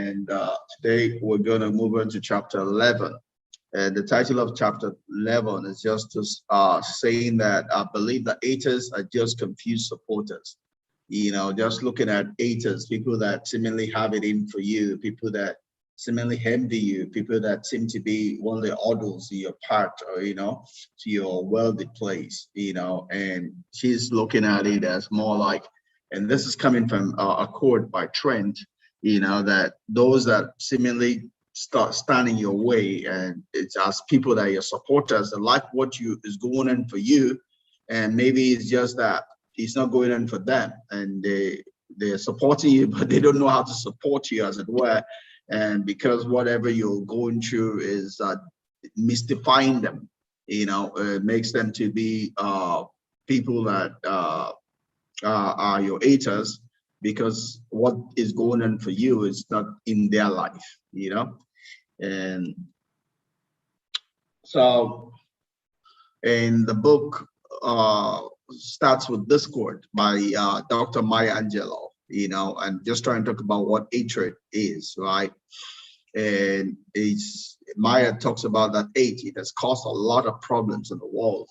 and today we're going to move on to chapter 11. And the title of chapter 11 is just saying that I believe that haters are just confused supporters. You know, just looking at haters, people that seemingly have it in for you, people that seemingly envy you, people that seem to be one of the idols in your part, or, you know, to your wealthy place, you know, and she's looking at it as more like, and this is coming from a quote by Trent, you know, that those that seemingly start standing your way, and it's as people that are your supporters that like what you is going on for you, and maybe it's just that it's not going on for them, and they're supporting you, but they don't know how to support you, as it were, and because whatever you're going through is mystifying them, you know, it makes them to be people that are your haters, because what is going on for you is not in their life, you know. And so in the book starts with this quote by Dr. Maya Angelou, you know, and just trying to talk about what hatred is, right? And Maya talks about that it has caused a lot of problems in the world,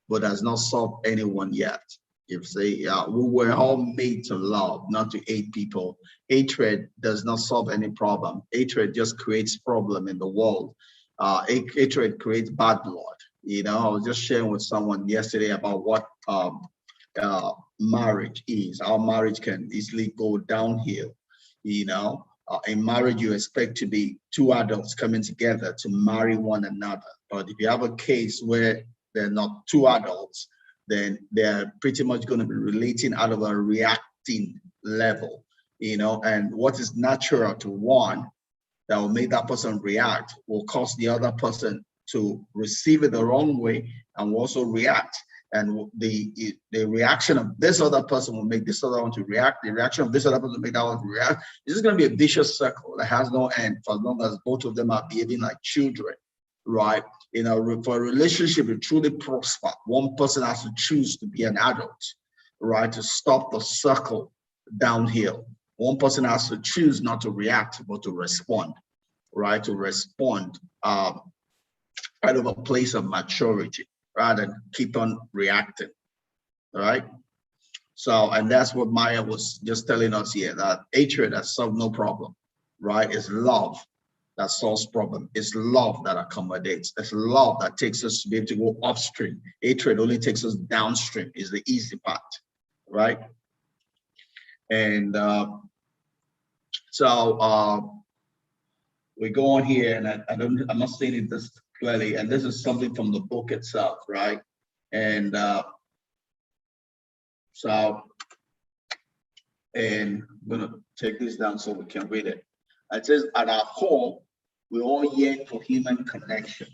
but has not solved anyone yet. You see, we were all made to love, not to hate people. Hatred does not solve any problem. Hatred just creates problem in the world. Hatred creates bad blood. You know, I was just sharing with someone yesterday about what marriage is. Our marriage can easily go downhill. You know, in marriage, you expect to be two adults coming together to marry one another. But if you have a case where they're not two adults, then they're pretty much going to be relating out of a reacting level, you know, and what is natural to one that will make that person react will cause the other person to receive it the wrong way and will also react. And the reaction of this other person will make this other one to react. The reaction of this other person will make that one to react. This is going to be a vicious circle that has no end for as long as both of them are behaving like children, right? You know, for a relationship to truly prosper, one person has to choose to be an adult, right? To stop the circle downhill. One person has to choose not to react, but to respond, right? To respond out of a place of maturity rather than keep on reacting, all right? So, and that's what Maya was just telling us here, that hatred has solved no problem, right? It's love that solves problem. It's love that accommodates. It's love that takes us to be able to go upstream. Hatred only takes us downstream, is the easy part, right? And we go on here, and I'm not saying it this clearly, and this is something from the book itself, right? And and I'm gonna take this down so we can read it. It says, at our core, we all yearn for human connection,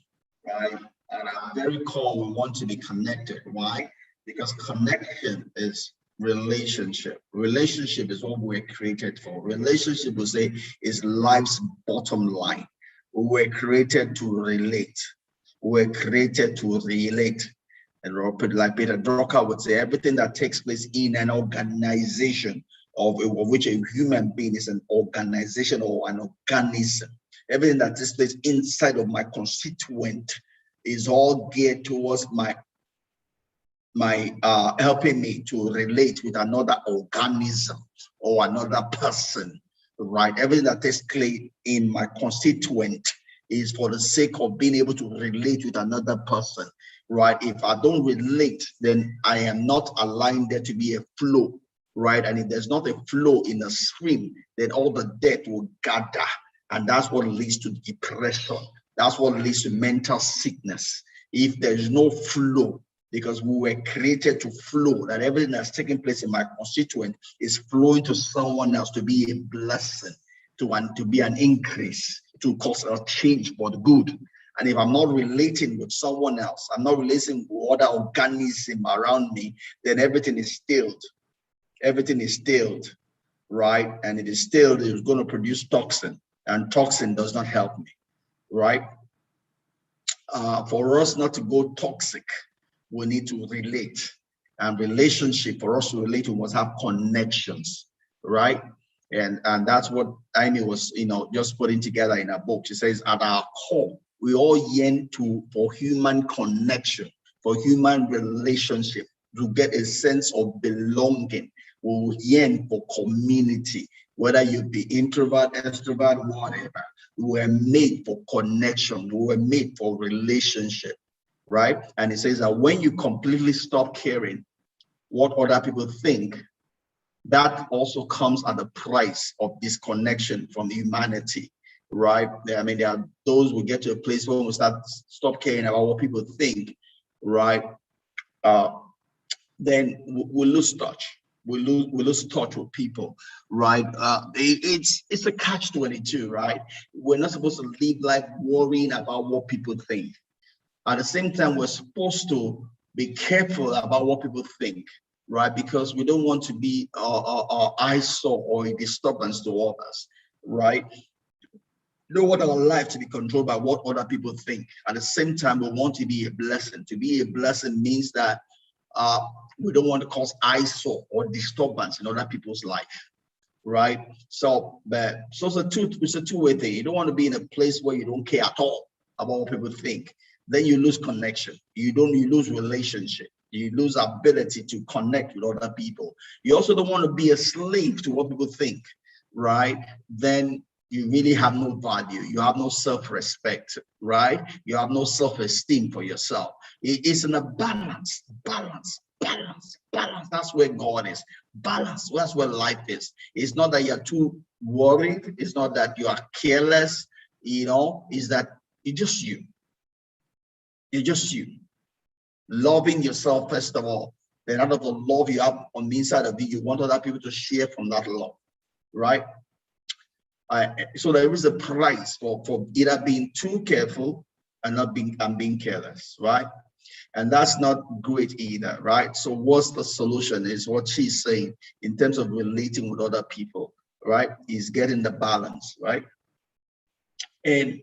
right? At our very core, we want to be connected. Why? Because connection is relationship. Relationship is what we're created for. Relationship, we say, is life's bottom line. We're created to relate. We're created to relate. And like Peter Drucker would say, everything that takes place in an organization of which a human being is an organization or an organism. Everything that takes place inside of my constituent is all geared towards my helping me to relate with another organism or another person, right? Everything that takes place in my constituent is for the sake of being able to relate with another person, right? If I don't relate, then I am not aligned there to be a flow, right? And if there's not a flow in a stream, then all the debt will gather. And that's what leads to depression. That's what leads to mental sickness. If there's no flow, because we were created to flow, that everything that's taking place in my constituent is flowing to someone else to be a blessing, to be an increase, to cause a change for the good. And if I'm not relating with someone else, I'm not relating with other organism around me, then everything is stilled. Everything is stilled, right? And it is stilled, it's going to produce toxin, and toxin does not help me, right? For us not to go toxic, we need to relate. And relationship, for us to relate, we must have connections, right? And that's what Amy was, just putting together in her book. She says, at our core, we all yearn for human connection, for human relationship, to get a sense of belonging. We yearn for community, whether you be introvert, extrovert, whatever. We were made for connection. We were made for relationship, right? And it says that when you completely stop caring what other people think, that also comes at the price of disconnection from humanity, right? I mean, there are those who get to a place where we stop caring about what people think, right? Then we lose touch. We lose touch with people, right? It's a catch-22, right? We're not supposed to live life worrying about what people think. At the same time, we're supposed to be careful about what people think, right? Because we don't want to be eyesore or a disturbance to others, right? We don't want our life to be controlled by what other people think. At the same time, we want to be a blessing. To be a blessing means that we don't want to cause eyesore or disturbance in other people's life, right? So it's a two-way thing. You don't want to be in a place where you don't care at all about what people think. Then you lose connection. You lose relationship. You lose ability to connect with other people. You also don't want to be a slave to what people think, right? Then you really have no value. You have no self-respect, right? You have no self-esteem for yourself. It's in a balance. That's where God is. Balance. That's where life is. It's not that you're too worried. It's not that you are careless. It's that you're just you. You're just you. Loving yourself, first of all. Then out of the love you have on the inside of you, you want other people to share from that love, right? So there is a price for either being too careful and being careless, right? And that's not great either, right? So what's the solution is what she's saying in terms of relating with other people, right? Is getting the balance, right? And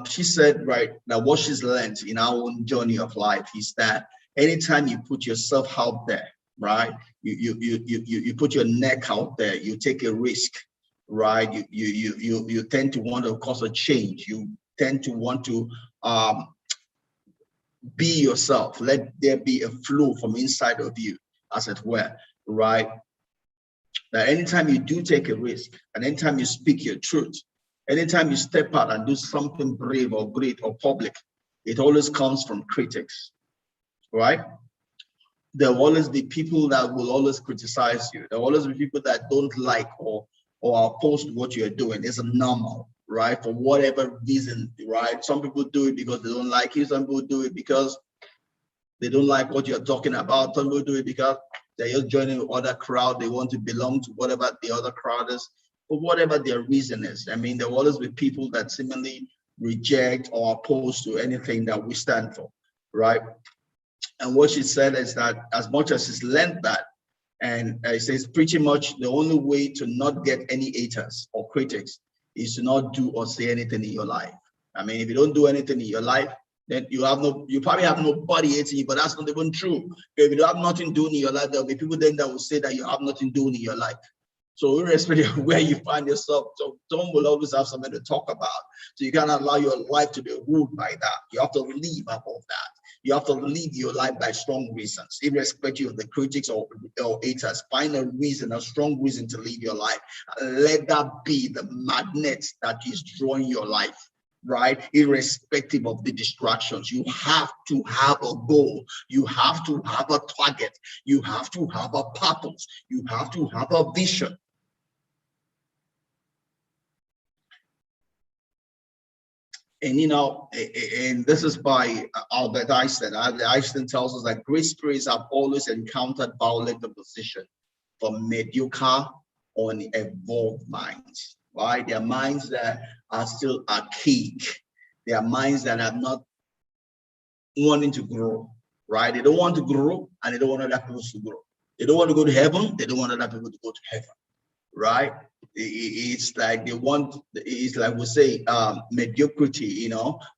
she said, right, that what she's learned in our own journey of life is that anytime you put yourself out there, right, you put your neck out there, you take a risk, right? You tend to want to cause a change. You tend to want to be yourself. Let there be a flow from inside of you, as it were, right? That anytime you do take a risk, and anytime you speak your truth, anytime you step out and do something brave or great or public, it always comes from critics, right? There will always be people that will always criticize you. There will always be people that don't like or are opposed to what you're doing. It's normal, right? For whatever reason, right? Some people do it because they don't like you. Some people do it because they don't like what you're talking about. Some people do it because they're just joining with other crowd. They want to belong to whatever the other crowd is, or whatever their reason is. I mean, there will always be people that seemingly reject or oppose to anything that we stand for, right? And what she said is that as much as she's learned that, and it says pretty much the only way to not get any haters or critics is to not do or say anything in your life. I mean, if you don't do anything in your life, then you probably have nobody hating you, but that's not even true. If you don't have nothing doing in your life, there'll be people then that will say that you have nothing doing in your life. So irrespective of where you find yourself, so someone will always have something to talk about. So you can't allow your life to be ruled by that. You have to live above that. You have to live your life by strong reasons, irrespective of the critics or haters. Find a reason, a strong reason to live your life. Let that be the magnet that is drawing your life, right? Irrespective of the distractions. You have to have a goal. You have to have a target. You have to have a purpose. You have to have a vision. And and this is by Albert Einstein. Einstein tells us that great spirits have always encountered violent opposition from mediocre or unevolved minds, right? They are minds that are still archaic. They are minds that are not wanting to grow, right? They don't want to grow, and they don't want other people to grow. They don't want to go to heaven. They don't want other people to go to heaven, right? It's like it's like we say, mediocrity,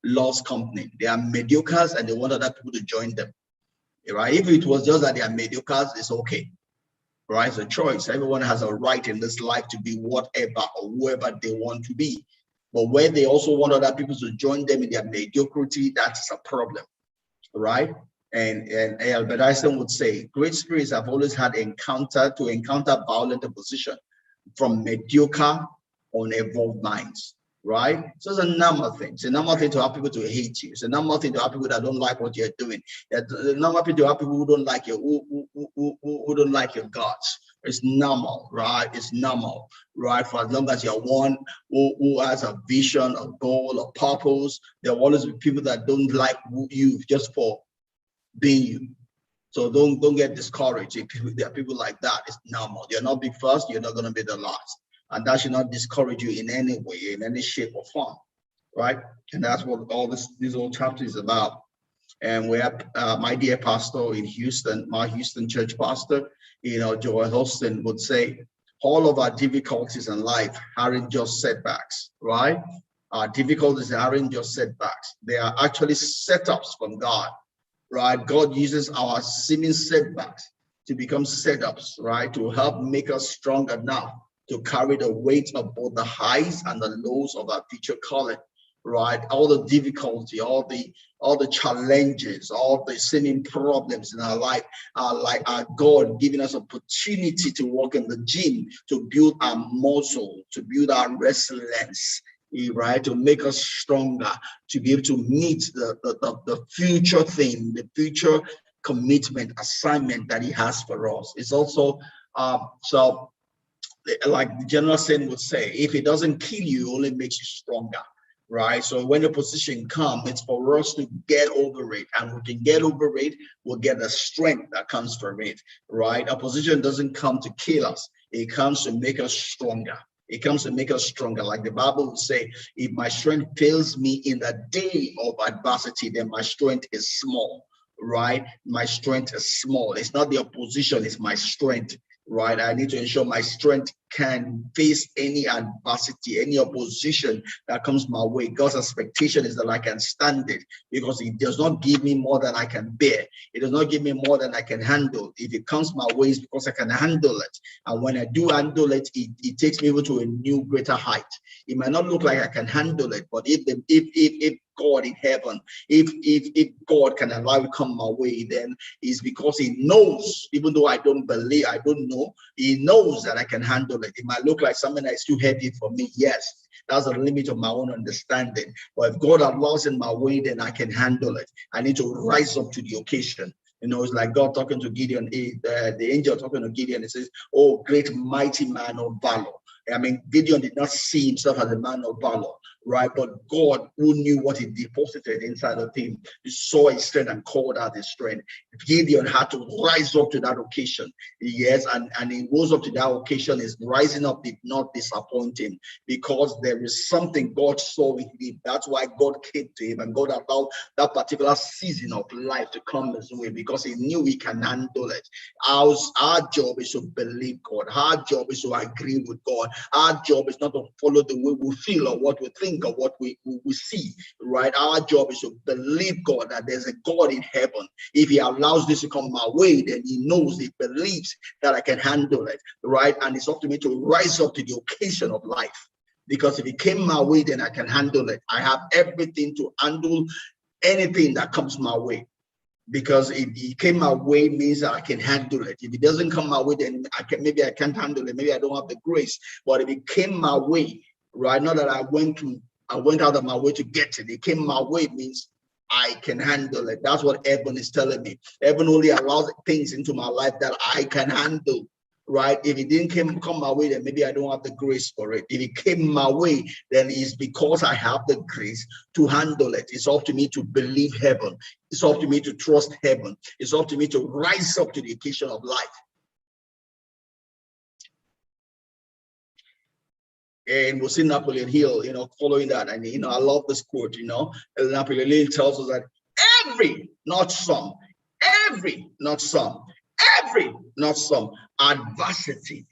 lost company. They are mediocres and they want other people to join them, right? If it was just that they are mediocres, it's okay. right? It's a choice. Everyone has a right in this life to be whatever or whoever they want to be. But where they also want other people to join them in their mediocrity, that's a problem, right? And Albert Einstein would say, great spirits have always had encounter violent opposition from mediocre, unevolved minds, right? So it's a normal thing. It's a normal thing to have people to hate you. It's a normal thing to have people that don't like what you're doing. It's a normal thing to have people who don't like you, who don't like your guts. It's normal, right? It's normal, right? For as long as you're one who has a vision, a goal, a purpose, there will always be people that don't like you just for being you. So don't get discouraged. If there are people like that, it's normal. You're not be first, you're not going to be the last. And that should not discourage you in any way, in any shape or form, right? And that's what all this whole chapter is about. And we have my dear pastor in Houston, my Houston church pastor, Joel Holston would say, all of our difficulties in life aren't just setbacks, right? Our difficulties aren't just setbacks. They are actually setups from God, right? God uses our seeming setbacks to become setups, right? To help make us strong enough to carry the weight of both the highs and the lows of our future calling, right? All the difficulty, all the challenges, all the seeming problems in our life are like our God giving us opportunity to work in the gym, to build our muscle, to build our resilience, right? To make us stronger, to be able to meet the future thing, the future commitment, assignment that He has for us. It's also, so like the general saying would say, if it doesn't kill you, it only makes you stronger, right? So when the position comes, it's for us to get over it, and we can get over it, we'll get the strength that comes from it, right? A position doesn't come to kill us, it comes to make us stronger. It comes to make us stronger. Like the Bible would say, if my strength fails me in the day of adversity, then my strength is small, right? My strength is small. It's not the opposition, it's my strength, right? I need to ensure my strength can face any adversity, any opposition that comes my way. God's expectation is that I can stand it, because He does not give me more than I can bear. It does not give me more than I can handle. If it comes my way, it's because I can handle it. And when I do handle it, it takes me to a new, greater height. It might not look like I can handle it, but if God in heaven, if God can allow it to come my way, then it's because He knows, even though I don't believe, I don't know, He knows that I can handle it. It might look like something that is too heavy for me. Yes, that's the limit of my own understanding. But if God allows in my way, then I can handle it. I need to rise up to the occasion. It's like God talking to Gideon, the angel talking to Gideon. It says, "Oh, great mighty man of valor." I mean, Gideon did not see himself as a man of valor, right? But God, who knew what He deposited inside of him, He saw his strength and called out his strength. Gideon had to rise up to that occasion. Yes, and he rose up to that occasion. His rising up did not disappoint him, because there is something God saw with him. That's why God came to him, and God allowed that particular season of life to come his way, because He knew he can handle it. Our job is to believe God. Our job is to agree with God. Our job is not to follow the way we feel or what we think or what we see, right? Our job is to believe God, that there's a God in heaven. If He allows this to come my way, then He knows, He believes that I can handle it, right? And it's up to me to rise up to the occasion of life. Because if it came my way, then I can handle it. I have everything to handle anything that comes my way. Because if it came my way, means that I can handle it. If it doesn't come my way, then maybe I can't handle it. Maybe I don't have the grace. But if it came my way, right? Not that I went out of my way to get it. It came my way means I can handle it. That's what heaven is telling me. Heaven only allows things into my life that I can handle. Right? If it didn't come my way, then maybe I don't have the grace for it. If it came my way, then it's because I have the grace to handle it. It's up to me to believe heaven. It's up to me to trust heaven. It's up to me to rise up to the occasion of life. And we'll see Napoleon Hill, following that. And, I love this quote, Napoleon Hill tells us that every, not some, adversity,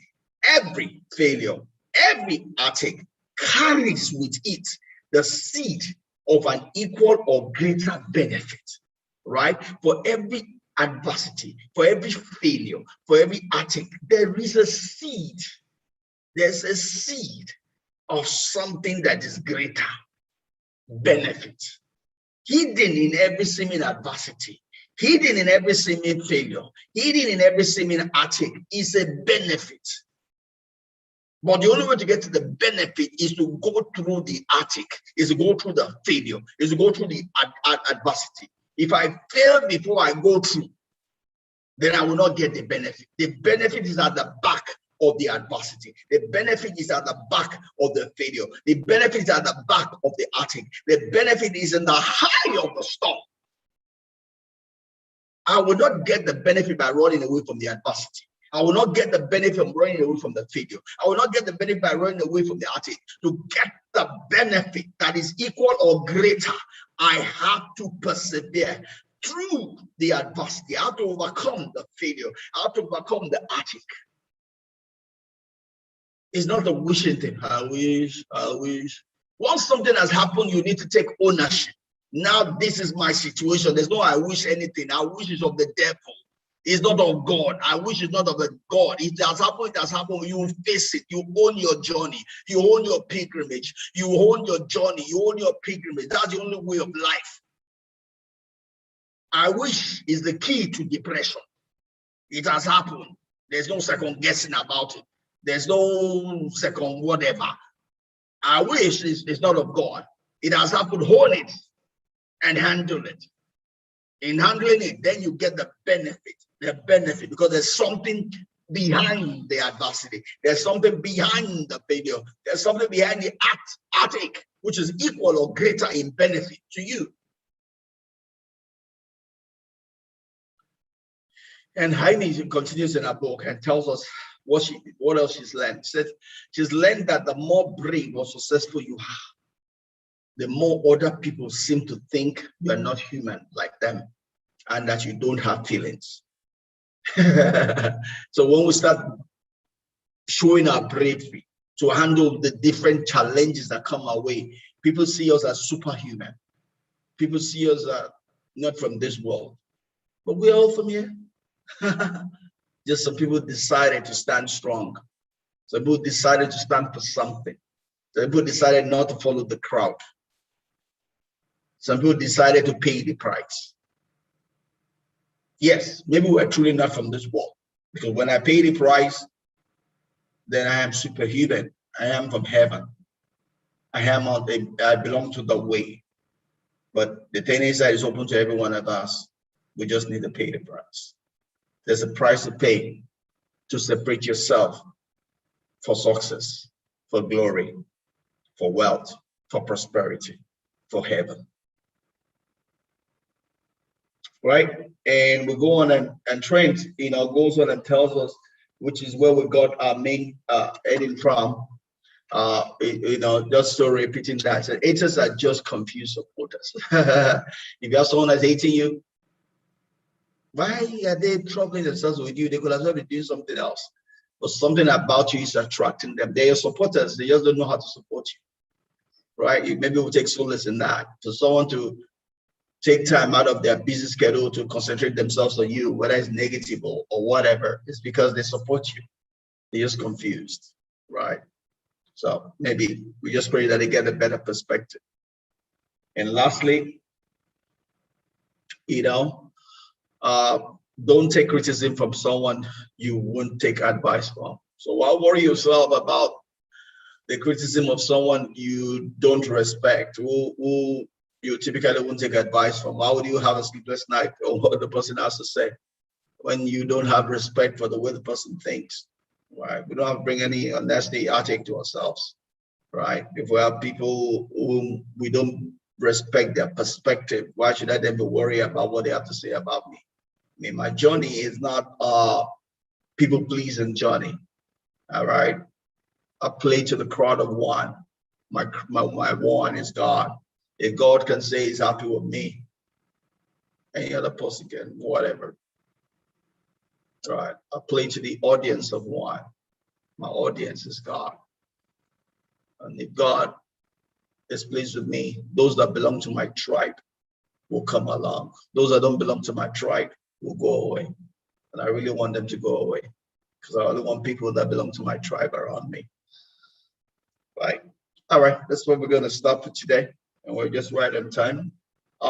every failure, every attack carries with it the seed of an equal or greater benefit, right? For every adversity, for every failure, for every attic, there is a seed. There's a seed of something that is greater, benefit. Hidden in every seeming adversity, hidden in every seeming failure, hidden in every seeming attic is a benefit. But the only way to get to the benefit is to go through the attic, is to go through the failure, is to go through the adversity. If I fail before I go through, then I will not get the benefit. The benefit is at the back of the adversity. The benefit is at the back of the failure. The benefit is at the back of the attic. The benefit is in the high of the storm. I will not get the benefit by running away from the adversity. I will not get the benefit of running away from the failure. I will not get the benefit by running away from the attic. To get the benefit that is equal or greater, I have to persevere through the adversity. I have to overcome the failure. I have to overcome the attic. It's not a wishing thing. I wish, I wish. Once something has happened, you need to take ownership. Now this is my situation. There's no I wish anything. I wish is of the devil. It's not of God. I wish it's not of the God. It has happened, it has happened. You face it. You own your journey. You own your pilgrimage. You own your journey. You own your pilgrimage. That's the only way of life. I wish is the key to depression. It has happened. There's no second guessing about it. There's no second whatever. I wish is not of God. It has happened. Hold it and handle it. In handling it, then you get the benefit, because there's something behind the adversity. There's something behind the failure. There's something behind the attic, which is equal or greater in benefit to you. And Heine continues in her book and tells us what else she's learned. She said she's learned that the more brave or successful you are, the more other people seem to think you are not human like them and that you don't have feelings. So when we start showing our bravery to handle the different challenges that come our way, people see us as superhuman. People see us not from this world, but we're all from here. Just some people decided to stand strong. Some people decided to stand for something. Some people decided not to follow the crowd. Some people decided to pay the price. Yes, maybe we're truly not from this world, because when I pay the price, then I am superhuman. I am from heaven. I belong to the way. But the thing is that it's open to every one of us. We just need to pay the price. There's a price to pay to separate yourself for success, for glory, for wealth, for prosperity, for heaven. Right? And we go on and Trent, goes on and tells us, which is where we got our main heading from. Just so repeating that. So haters are just confused supporters. If you have someone that's hating you, why are they troubling themselves with you? They could as well be doing something else. But something about you is attracting them. They're your supporters. They just don't know how to support you. Right? Maybe we'll take solace in that. For someone to take time out of their busy schedule to concentrate themselves on you, whether it's negative or whatever, it's because they support you. They're just confused. Right? So maybe we just pray that they get a better perspective. And lastly, don't take criticism from someone you won't take advice from. So why worry yourself about the criticism of someone you don't respect, who you typically won't take advice from? Why would you have a sleepless night or what the person has to say when you don't have respect for the way the person thinks? Right? We don't have to bring any unnecessary attic to ourselves. Right? If we have people whom we don't respect their perspective, why should I then be worried about what they have to say about me? I mean, my journey is not people-pleasing journey. All right? I play to the crowd of one. My one is God. If God can say he's happy with me, any other person can, whatever. Right? I play to the audience of one. My audience is God. And if God is pleased with me, those that belong to my tribe will come along. Those that don't belong to my tribe will go away. And I really want them to go away because I only want people that belong to my tribe around me. Right. All right. That's where we're going to stop for today. And we're just right on time.